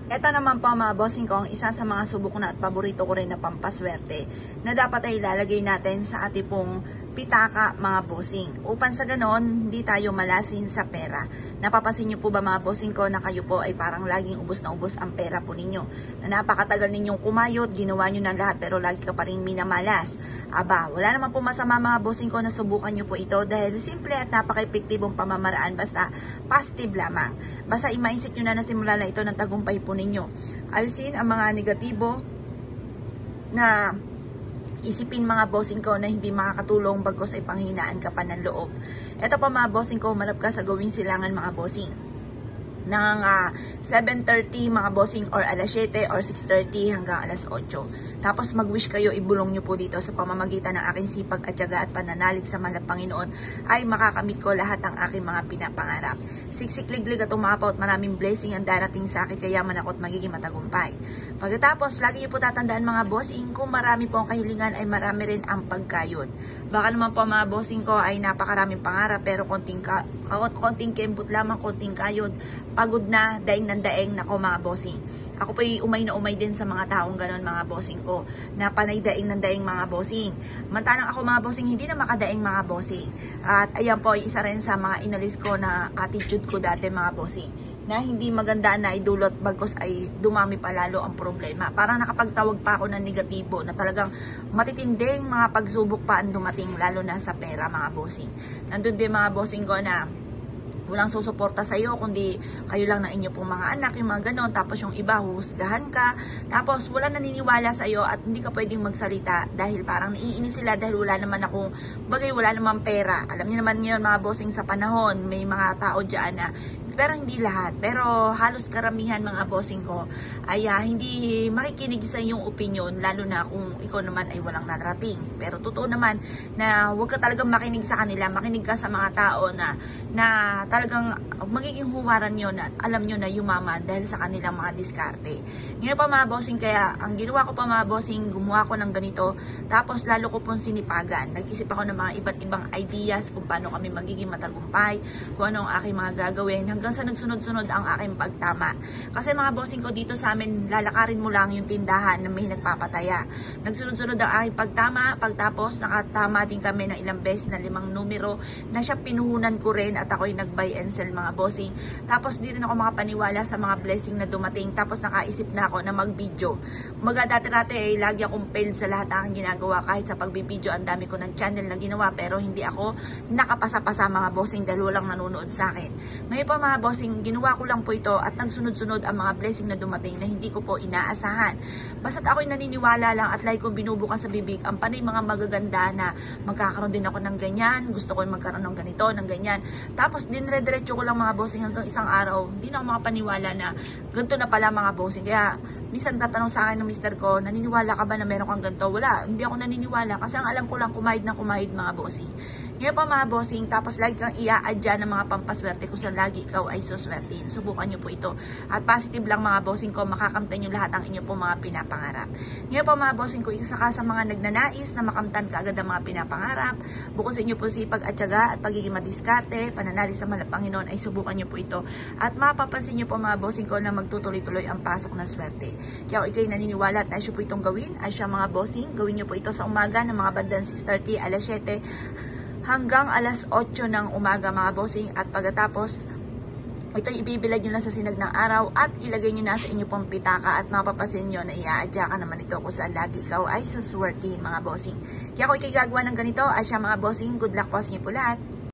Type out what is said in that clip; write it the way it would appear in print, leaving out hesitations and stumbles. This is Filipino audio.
Ito naman po mga bossing ko, ang isa sa mga subok na at paborito ko rin na pampaswerte na dapat ay ilalagay natin sa ating pong pitaka mga bossing. Upang sa ganon, hindi tayo malasin sa pera. Napapasin nyo po ba mga bossing ko na kayo po ay parang laging ubos na ubos ang pera po ninyo? Na napakatagal ninyong kumayot, ginawa nyo na lahat pero lagi ka pa rin minamalas. Aba, wala naman po masama mga bossing ko na subukan nyo po ito dahil simple at napaka-epektibong pamamaraan basta positive lamang. Basta i-mindset nyo na simula na ito ng tagumpay po ninyo. Alisin ang mga negatibo na isipin mga bossing ko na hindi makakatulong bagos ay panghinaan ka pa ng loob. Ito pa mga bossing ko, manap ka sa gawing silangan mga bossing. Nang 7:30 mga bossing or alas 7 or 6:30 hanggang alas 8. Tapos mag-wish kayo, ibulong nyo po dito sa pamamagitan ng aking sipag at tiyaga at pananalig sa mahal Panginoon ay makakamit ko lahat ng aking mga pinapangarap. Siksikliglig at umapaw at maraming blessing ang darating sa akin kaya man ako at magiging matagumpay. Pagkatapos, lagi nyo po tatandaan mga bossing, kung marami po ang kahilingan ay marami rin ang pagkayod. Baka naman po mga bossing ko ay napakaraming pangarap pero konting kembot lamang, konting kayod, pagod na, daing ng daing, nako mga bossing. Ako po ay umay na umay din sa mga taong ganon mga bossing ko, na panay daing ng daing mga bossing. Mantanang ako mga bossing, hindi na makadaing mga bossing. At ayan po, isa rin sa mga inalis ko na attitude ko dati mga bossing, na hindi maganda na idulot bagos ay dumami pa lalo ang problema. Parang nakapagtawag pa ako ng negatibo na talagang matitinding mga pagsubok pa ang dumating lalo na sa pera mga bossing. Nandun din mga bossing ko na walang susuporta sa iyo kundi kayo lang ng inyo pong mga anak, yung mga ganon. Tapos yung iba husgahan ka, tapos wala naniniwala sa iyo at hindi ka pwedeng magsalita dahil parang naiinis sila dahil wala naman akong bagay, wala naman pera. Alam niyo naman ngayon mga bossing sa panahon, may mga tao dyan na, pero hindi lahat, pero halos karamihan mga bossing ko ay hindi makikinig sa iyong opinion, lalo na kung ikaw naman ay walang narating. Pero totoo naman na huwag ka talagang makinig sa kanila, makinig ka sa mga tao na talagang magiging huwaran nyo na alam nyo na yumaman dahil sa kanilang mga diskarte. Ngayon pa mga bossing, kaya ang ginawa ko pa mga bossing, gumawa ko ng ganito, tapos lalo ko pong sinipagan. Nag-isip ako ng mga iba't ibang ideas kung paano kami magiging matagumpay, kung ano ang aking mga gagawin, hanggang sa nagsunod-sunod ang aking pagtama. Kasi mga bossing ko dito sa amin, lalakarin mo lang yung tindahan na may nagpapataya. Nagsunod-sunod ang aking pagtama, pagtapos nakatama din kami ng ilang beses na 5 numero na siya pinuhunan ko rin at ako'y nag-buy and sell mga bossing. Tapos di rin ako makapaniwala sa mga blessing na dumating. Tapos nakaisip na ako na mag-video. Umaga dati-dati ay lagi akong failed sa lahat ng aking ginagawa. Kahit sa pagbibideo, ang dami ko ng channel na ginawa pero hindi ako nakapasa-pasa mga bossing dahil walang nanonood sa akin. Ngayon pa mga bossing, ginawa ko lang po ito at nagsunod-sunod ang mga blessing na dumating na hindi ko po inaasahan. Basta't ako'y naniniwala lang at like kong binubukas sa bibig ang panay mga magaganda na magkakaroon din ako ng ganyan, gusto ko magkaroon ng ganito, ng ganyan. Tapos dinre-diretso ko lang mga bossing hanggang isang araw, hindi na ako makapaniwala na ganito na pala mga bossing. Kaya minsan tatanong sa akin ng mister ko, naniniwala ka ba na meron kang ganito? Wala, hindi ako naniniwala kasi ang alam ko lang kumahid na kumahid mga bossing. Ngayon pa mga bossing, tapos lagi kang i-a-adya ng mga pampaswerte kung saan lagi ikaw ay suswertein. Subukan nyo po ito. At positive lang mga bossing ko, makakamtan nyo lahat ang inyo po mga pinapangarap. Ngayon pa mga bossing ko, isa ka sa mga nagnanais na makamtan ka agad ang mga pinapangarap. Bukod sa inyo po sipag at tiyaga at pagiging madiskarte, pananalig sa mahal Panginoon ay subukan nyo po ito. At mapapansin nyo po mga bossing ko na magtutuloy-tuloy ang pasok ng swerte. Kaya kung ikaw'y naniniwala at nais po itong gawin, ay siya mga bossing, gawin nyo po ito sa umaga ng mga bandang 6:30, alas 7 hanggang alas 8 ng umaga mga bossing. At pagkatapos, ito ibibilad nyo lang sa sinag ng araw at ilagay nyo na sa inyo pong pitaka at mapapasin nyo na i-aadya ka naman ito kung saan lagi ikaw ay suswertihin mga bossing. Kaya kung ikigagawa ng ganito, ay siya mga bossing, good luck po sa inyo po lahat.